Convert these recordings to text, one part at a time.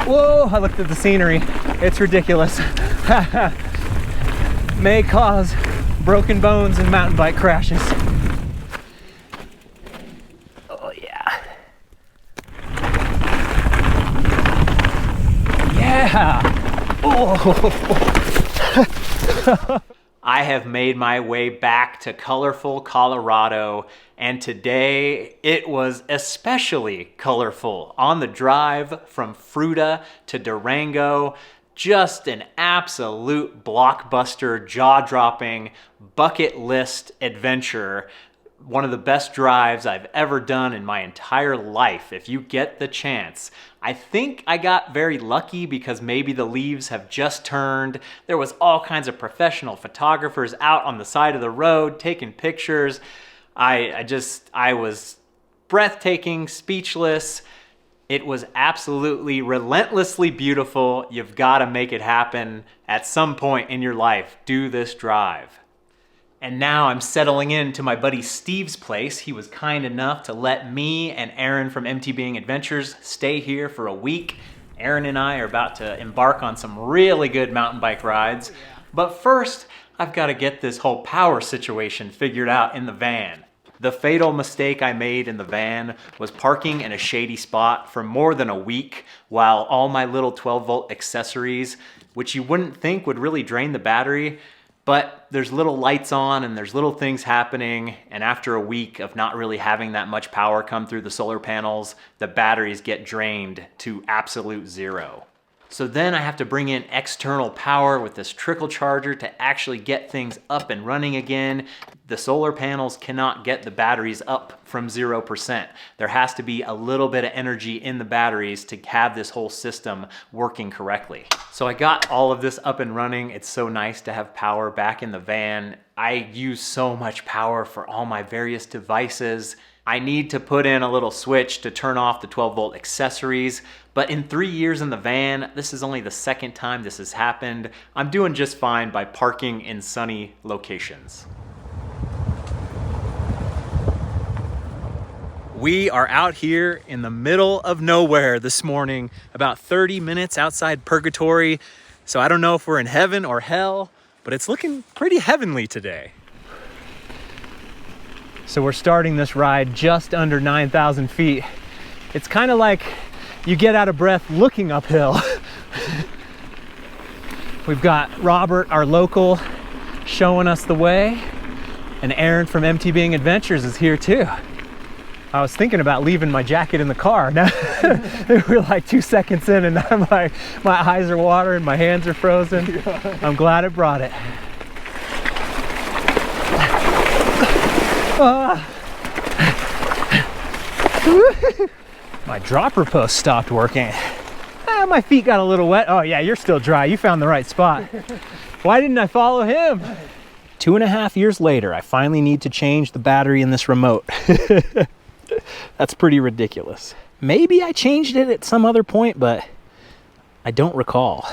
Whoa, I looked at the scenery. It's ridiculous. May cause broken bones and mountain bike crashes. Oh yeah. Yeah. Oh. I have made my way back to colorful Colorado, and today it was especially colorful. On the drive from Fruta to Durango, just an absolute blockbuster, jaw-dropping, bucket list adventure. One of the best drives I've ever done in my entire life, if you get the chance. I think I got very lucky because maybe the leaves have just turned. There was all kinds of professional photographers out on the side of the road taking pictures. I was breathtaking, speechless. It was absolutely relentlessly beautiful. You've got to make it happen at some point in your life. Do this drive. And now I'm settling into my buddy Steve's place. He was kind enough to let me and Aaron from MTBing Adventures stay here for a week. Aaron and I are about to embark on some really good mountain bike rides. But first, I've got to get this whole power situation figured out in the van. The fatal mistake I made in the van was parking in a shady spot for more than a week while all my little 12-volt accessories, which you wouldn't think would really drain the battery, but there's little lights on and there's little things happening, and after a week of not really having that much power come through the solar panels, the batteries get drained to absolute zero. So then I have to bring in external power with this trickle charger to actually get things up and running again. The solar panels cannot get the batteries up from 0%. There has to be a little bit of energy in the batteries to have this whole system working correctly. So I got all of this up and running. It's so nice to have power back in the van. I use so much power for all my various devices. I need to put in a little switch to turn off the 12-volt accessories, but in 3 years in the van, this is only the second time this has happened. I'm doing just fine by parking in sunny locations. We are out here in the middle of nowhere this morning, about 30 minutes outside Purgatory. So I don't know if we're in heaven or hell, but it's looking pretty heavenly today. So we're starting this ride just under 9,000 feet. It's kind of like you get out of breath looking uphill. We've got Robert, our local, showing us the way, and Aaron from MTBing Adventures is here too. I was thinking about leaving my jacket in the car. Now we're like 2 seconds in and I'm like, my eyes are watering, my hands are frozen. I'm glad it brought it. My dropper post stopped working. My feet got a little wet. Oh yeah, you're still dry. You found the right spot. Why didn't I follow him? 2.5 years later, I finally need to change the battery in this remote. That's pretty ridiculous. Maybe I changed it at some other point, but I don't recall.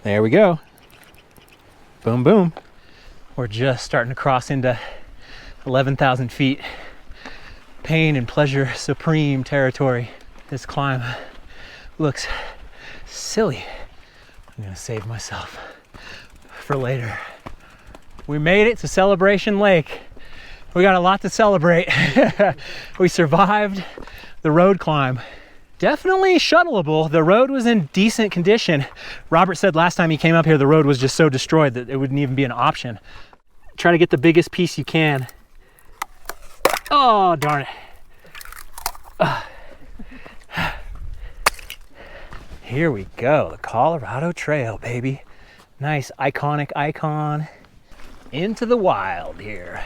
There we go. Boom, boom. We're just starting to cross into 11,000 feet. Pain and pleasure supreme territory. This climb looks silly. I'm gonna save myself for later. We made it to Celebration Lake. We got a lot to celebrate. We survived the road climb. Definitely shuttleable. The road was in decent condition. Robert said last time he came up here, the road was just so destroyed that it wouldn't even be an option. Try to get the biggest piece you can. Oh, darn it. Here we go, the Colorado Trail, baby. Nice iconic icon. Into the wild here.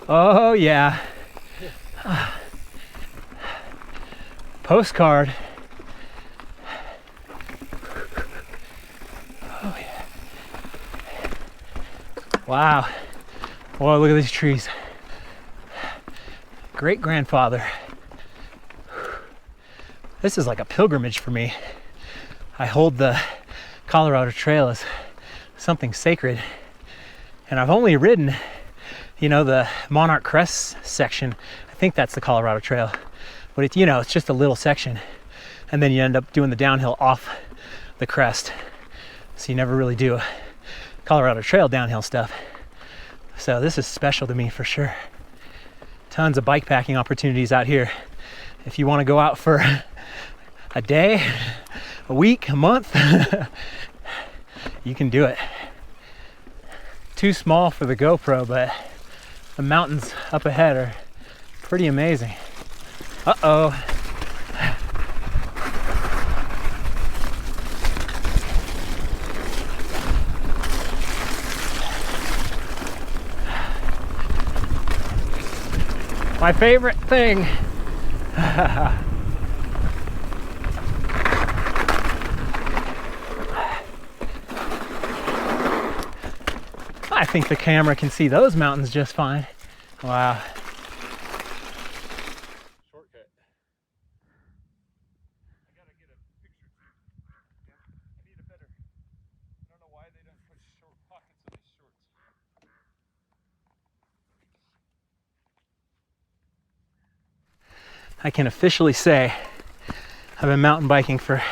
Oh yeah. Postcard. Oh yeah. Wow. Whoa, look at these trees. Great grandfather. This is like a pilgrimage for me. I hold the Colorado Trail as something sacred. And I've only ridden, you know, the Monarch Crest section. I think that's the Colorado Trail. but it's, you know, it's just a little section, and then you end up doing the downhill off the crest. So you never really do Colorado Trail downhill stuff. So this is special to me for sure. Tons of bike packing opportunities out here. If you want to go out for a day, a week, a month, you can do it. Too small for the GoPro, but the mountains up ahead are pretty amazing. Uh-oh. My favorite thing. I think the camera can see those mountains just fine. Wow. Shortcut. I gotta get a picture too. Yeah. I need a better. I don't know why they don't put short pockets on these shorts. I can officially say I've been mountain biking for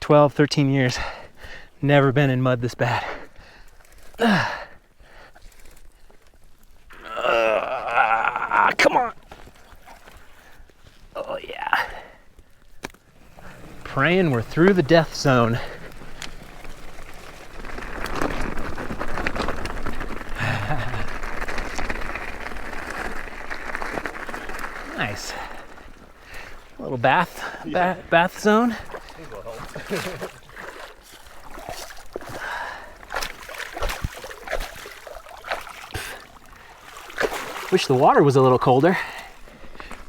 12, 13 years. Never been in mud this bad. Come on. Oh yeah. Praying we're through the death zone. Nice. A little bath zone. Wish the water was a little colder.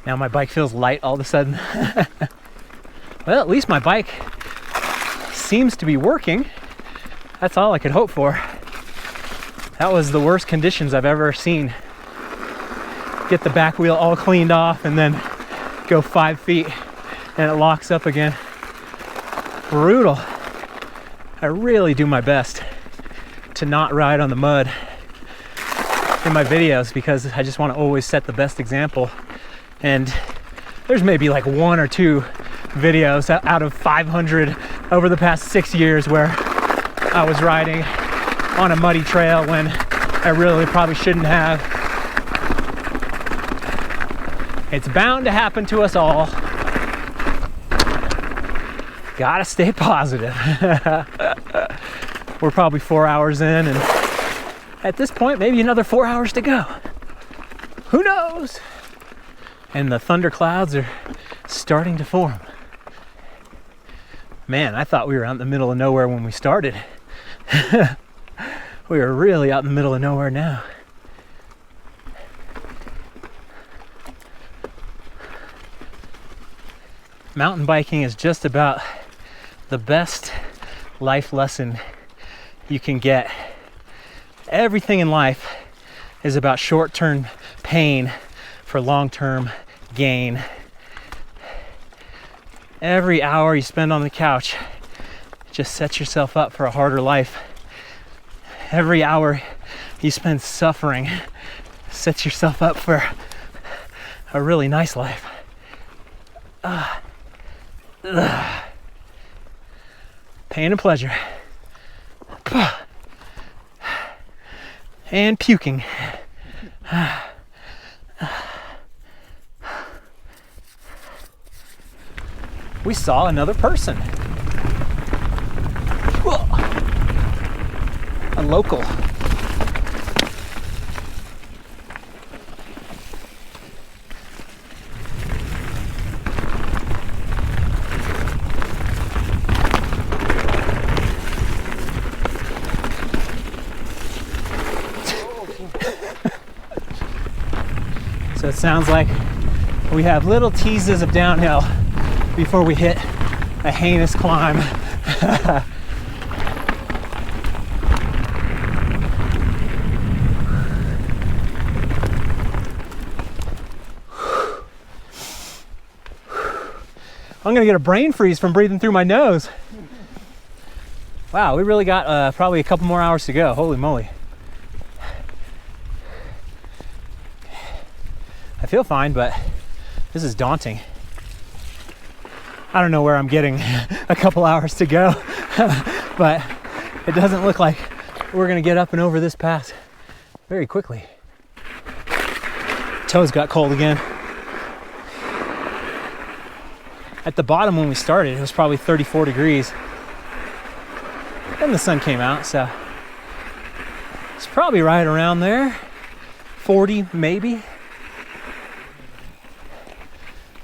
Now my bike feels light all of a sudden. Well, at least my bike seems to be working. That's all I could hope for. That was the worst conditions I've ever seen. Get the back wheel all cleaned off and then go 5 feet and it locks up again. Brutal. I really do my best to not ride on the mud in my videos because I just want to always set the best example. And there's maybe like 1 or 2 videos out of 500 over the past 6 years where I was riding on a muddy trail when I really probably shouldn't have. It's bound to happen to us all. Gotta stay positive. We're probably 4 hours in, and at this point, maybe another 4 hours to go. Who knows? And the thunder clouds are starting to form. Man, I thought we were out in the middle of nowhere when we started. We are really out in the middle of nowhere now. Mountain biking is just about the best life lesson you can get. Everything in life is about short-term pain for long-term gain. Every hour you spend on the couch just sets yourself up for a harder life. Every hour you spend suffering sets yourself up for a really nice life. Pain and pleasure. And puking. We saw another person. A local. So it sounds like we have little teases of downhill before we hit a heinous climb. I'm gonna get a brain freeze from breathing through my nose. Wow, we really got probably a couple more hours to go. Holy moly. I feel fine, but This is daunting. I don't know where I'm getting a couple hours to go, but it doesn't look like we're gonna get up and over this pass very quickly. Toes got cold again. At the bottom when we started, it was probably 34 degrees. Then the sun came out, so it's probably right around there. 40 maybe.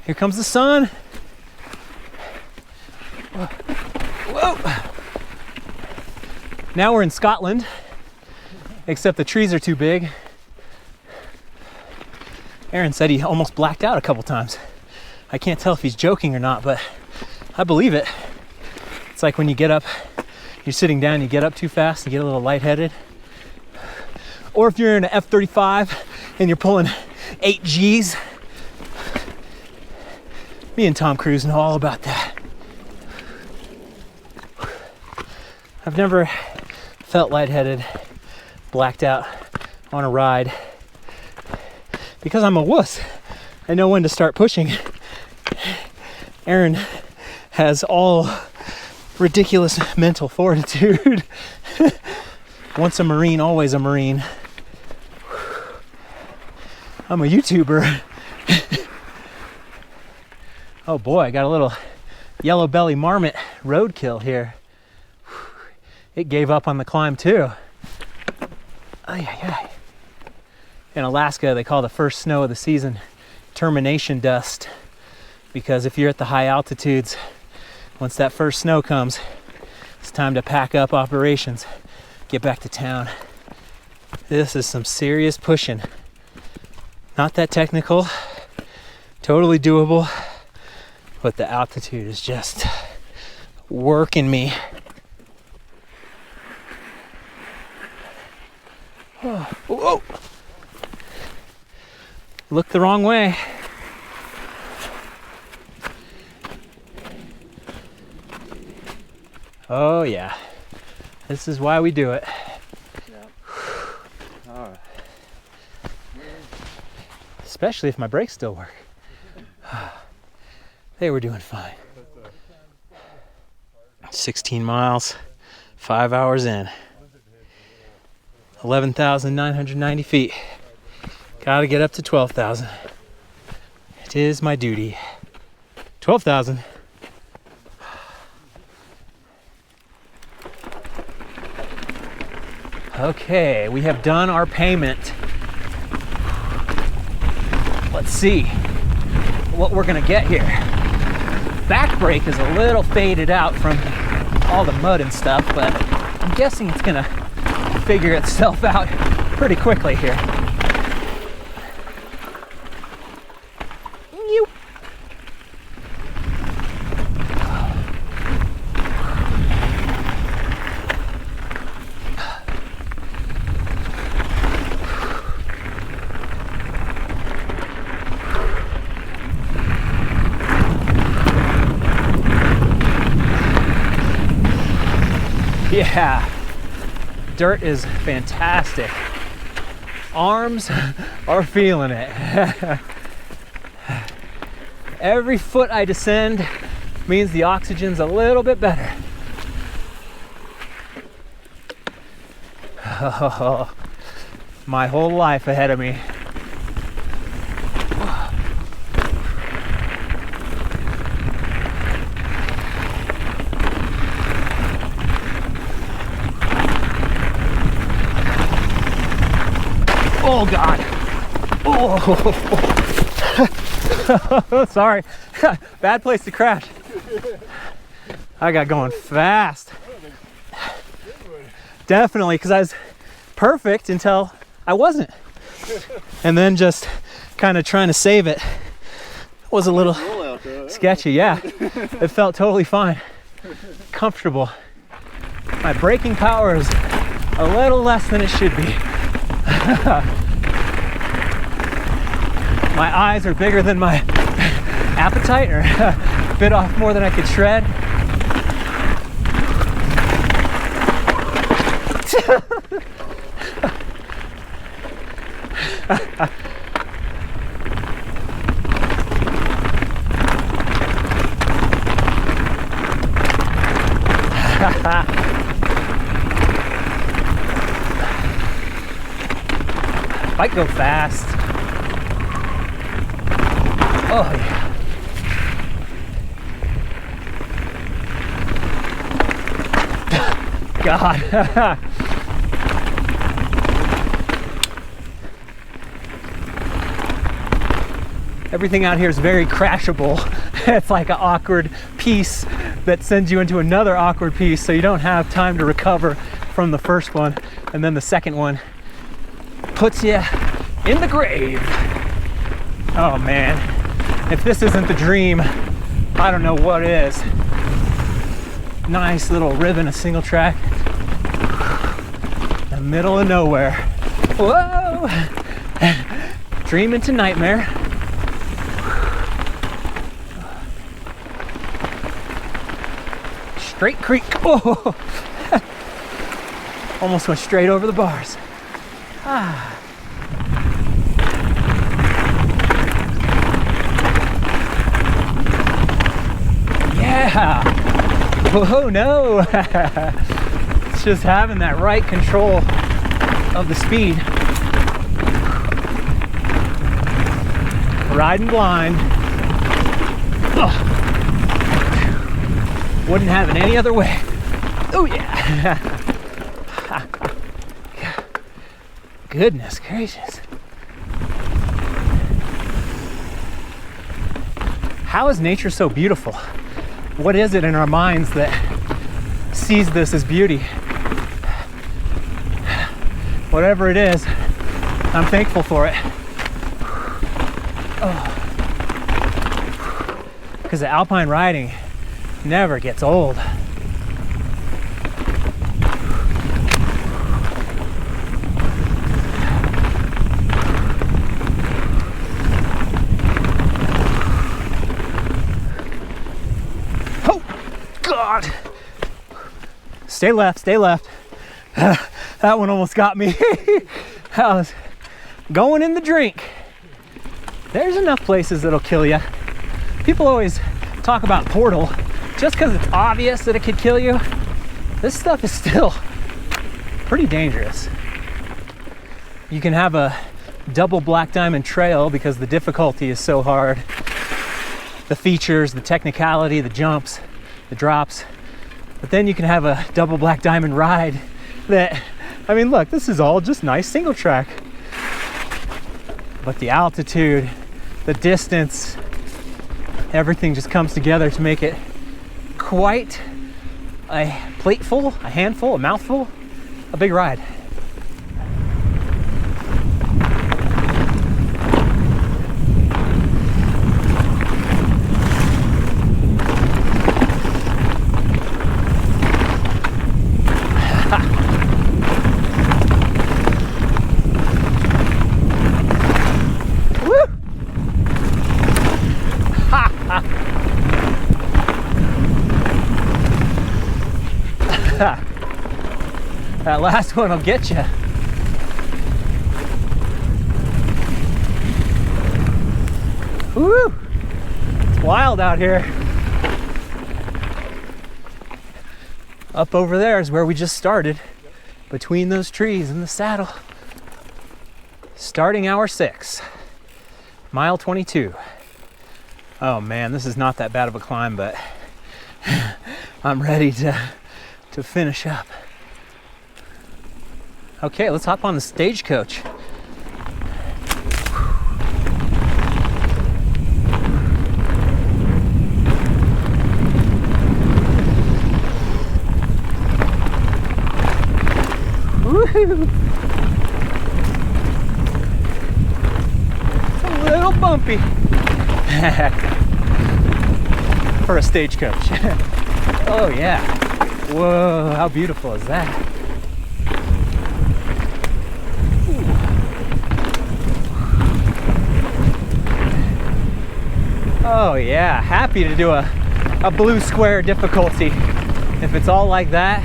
Here comes the sun. Whoa. Now we're in Scotland, except the trees are too big. Aaron said he almost blacked out a couple times. I can't tell if he's joking or not, but I believe it. It's like when you get up, you're sitting down, you get up too fast, you get a little lightheaded. Or if you're in an F-35 and you're pulling 8 Gs. Me and Tom Cruise know all about that. I've never felt lightheaded, blacked out on a ride because I'm a wuss. I know when to start pushing. Aaron has all ridiculous mental fortitude. Once a Marine, always a Marine. I'm a YouTuber. Oh boy, I got a little yellow belly marmot roadkill here. It gave up on the climb too. Ay, ay, ay. In Alaska, they call the first snow of the season termination dust, because if you're at the high altitudes, once that first snow comes, it's time to pack up operations, get back to town. This is some serious pushing. Not that technical, totally doable, but the altitude is just working me. Oh, whoa! Look the wrong way. Oh yeah, this is why we do it. Yeah. All right. Especially if my brakes still work. They were doing fine. 16 miles, 5 hours in. 11,990 feet. Gotta get up to 12,000. It is my duty. 12,000. Okay, we have done our payment. Let's see what we're gonna get here. Back brake is a little faded out from all the mud and stuff, but I'm guessing it's gonna figure itself out pretty quickly here. Yeah, dirt is fantastic. Arms are feeling it. Every foot I descend means the oxygen's a little bit better. Oh, my whole life ahead of me. Oh God. Oh, sorry. Bad place to crash. I got going fast. Definitely, because I was perfect until I wasn't. And then just kind of trying to save it was a little sketchy. Yeah, it felt totally fine. Comfortable. My braking power is a little less than it should be. My eyes are bigger than my appetite, or bit off more than I could shred. Bike go fast. Oh yeah. God. Everything out here is very crashable. It's like an awkward piece that sends you into another awkward piece, so you don't have time to recover from the first one, and then the second one puts you in the grave. Oh man, if this isn't the dream, I don't know what is. Nice little ribbon of single track in the middle of nowhere. Whoa! Dream into nightmare. Straight creek. Oh! Almost went straight over the bars. Ah. Yeah! Oh no! It's just having that right control of the speed. Riding blind. Oh. Wouldn't have it any other way. Oh yeah. Goodness gracious. How is nature so beautiful? What is it in our minds that sees this as beauty? Whatever it is, I'm thankful for it. Because the alpine riding never gets old. Oh, God. Stay left, stay left. That one almost got me. I was going in the drink. There's enough places that'll kill you. People always talk about Portal. Just because it's obvious that it could kill you, this stuff is still pretty dangerous. You can have a double black diamond trail because the difficulty is so hard. The features, the technicality, the jumps, the drops. But then you can have a double black diamond ride that, I mean, look, this is all just nice single track. But the altitude, the distance, everything just comes together to make it quite a plateful, a handful, a mouthful, a big ride. That last one will get you. Woo! It's wild out here. Up over there is where we just started, between those trees in the saddle. Starting hour 6, mile 22. Oh man, this is not that bad of a climb, but I'm ready to finish up. Okay, let's hop on the stagecoach. Woohoo! It's a little bumpy for a stagecoach. Oh yeah. Whoa, how beautiful is that? Oh yeah, happy to do a blue square difficulty. If it's all like that.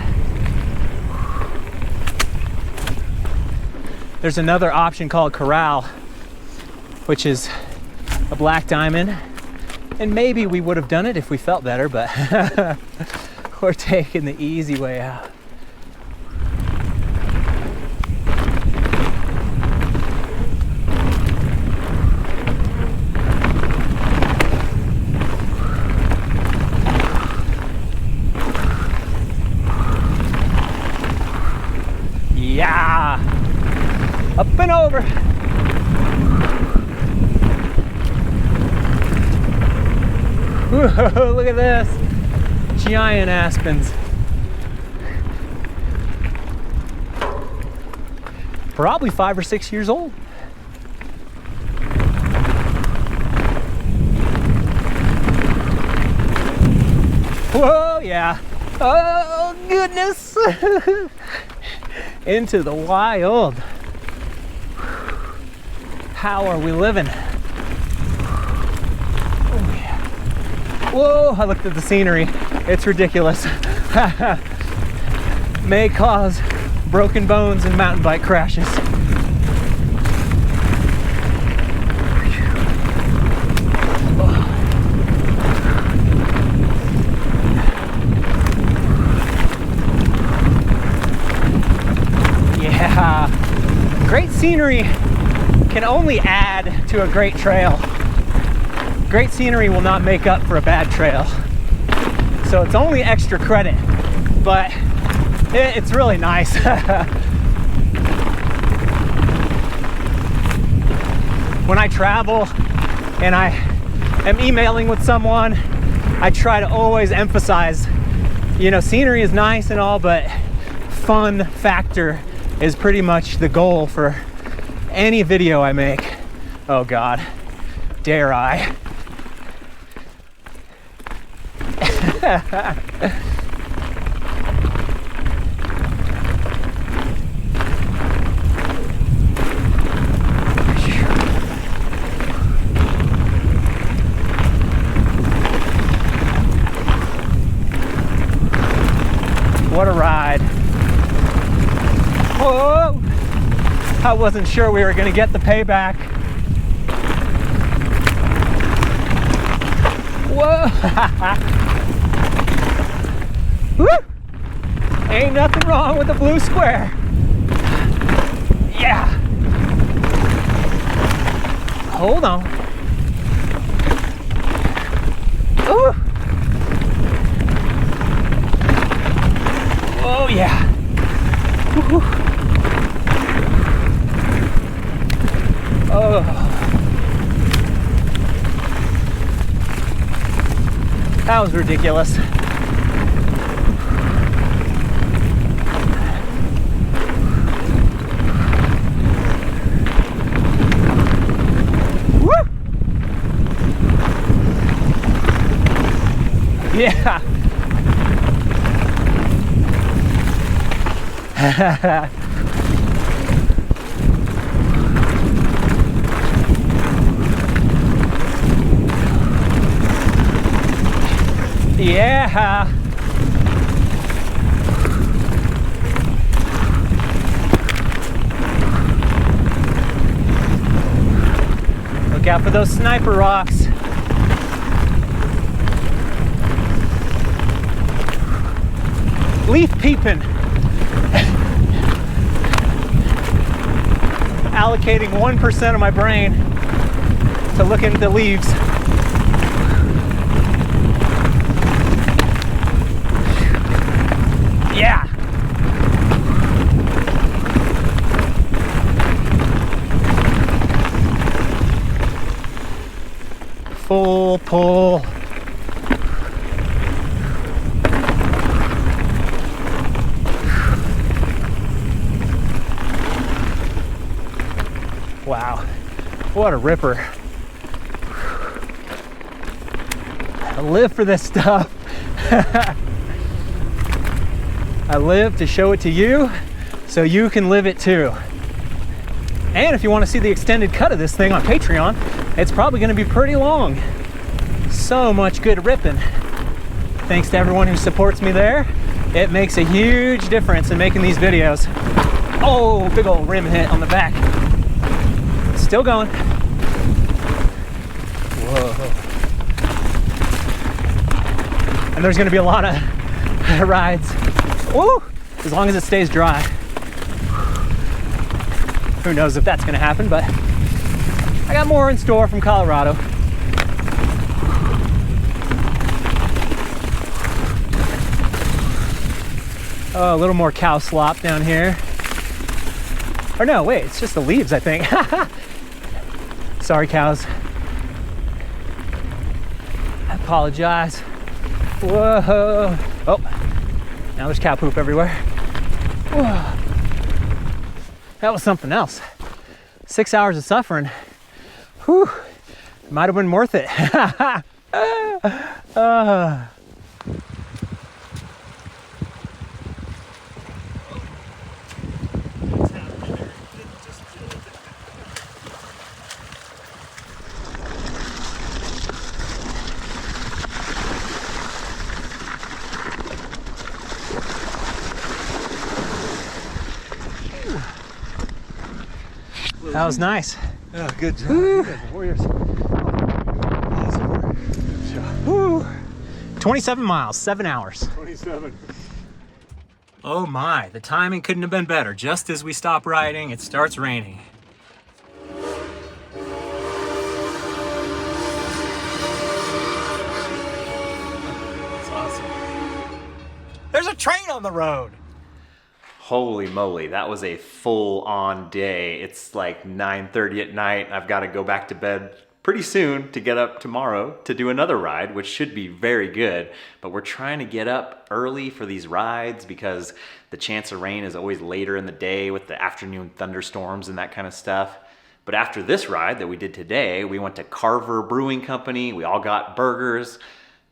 There's another option called Corral, which is a black diamond. And maybe we would have done it if we felt better, but We're taking the easy way out. Yeah! Up and over! Whoa, look at this! Giant aspens. Probably 5 or 6 years old. Whoa, yeah. Oh, goodness. Into the wild. How are we living? Oh, yeah. Whoa, I looked at the scenery. It's ridiculous. May cause broken bones and mountain bike crashes. Yeah, great scenery can only add to a great trail. Great scenery will not make up for a bad trail. So it's only extra credit, but it's really nice. When I travel and I am emailing with someone, I try to always emphasize, you know, scenery is nice and all, but fun factor is pretty much the goal for any video I make. Oh God, dare I? What a ride. Whoa! I wasn't sure we were going to get the payback. Whoa! Woo! Ain't nothing wrong with the blue square. Yeah. Hold on. Ooh. Oh yeah. Woo-hoo. Oh. That was ridiculous. Yeah. Yeah. Look out for those sniper rocks. Leaf peeping. Allocating 1% of my brain to look into the leaves. Yeah. Full pull. Wow, what a ripper. I live for this stuff. I live to show it to you so you can live it too. And if you want to see the extended cut of this thing on Patreon, it's probably going to be pretty long. So much good ripping. Thanks to everyone who supports me there. It makes a huge difference in making these videos. Oh, big old rim hit on the back. Still going. Whoa. And there's going to be a lot of rides. Woo! As long as it stays dry. Who knows if that's gonna happen, but I got more in store from Colorado. Oh, a little more cow slop down here. Or no, wait, it's just the leaves, I think. Sorry, cows. I apologize. Whoa. Oh, now there's cow poop everywhere. Whoa. That was something else. 6 hours of suffering. Whew. Might have been worth it. That was nice. Oh, good job. You guys are warriors. Woo. 27 miles, 7 hours. 27. Oh my, the timing couldn't have been better. Just as we stop riding, it starts raining. That's awesome. There's a train on the road. Holy moly, that was a full-on day. It's like 9:30 at night. I've got to go back to bed pretty soon to get up tomorrow to do another ride, which should be very good. But we're trying to get up early for these rides because the chance of rain is always later in the day with the afternoon thunderstorms and that kind of stuff. But after this ride that we did today, we went to Carver Brewing Company. We all got burgers.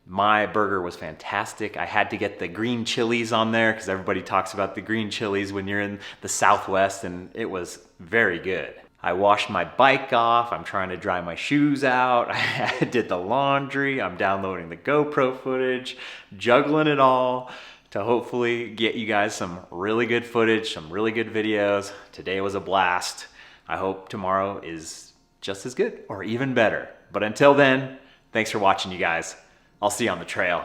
My burger was fantastic. I had to get the green chilies on there because everybody talks about the green chilies when you're in the Southwest, and it was very good. I washed my bike off. I'm trying to dry my shoes out. I did the laundry. I'm downloading the GoPro footage, juggling it all to hopefully get you guys some really good footage, some really good videos. Today was a blast. I hope tomorrow is just as good or even better. But until then, thanks for watching, you guys. I'll see you on the trail.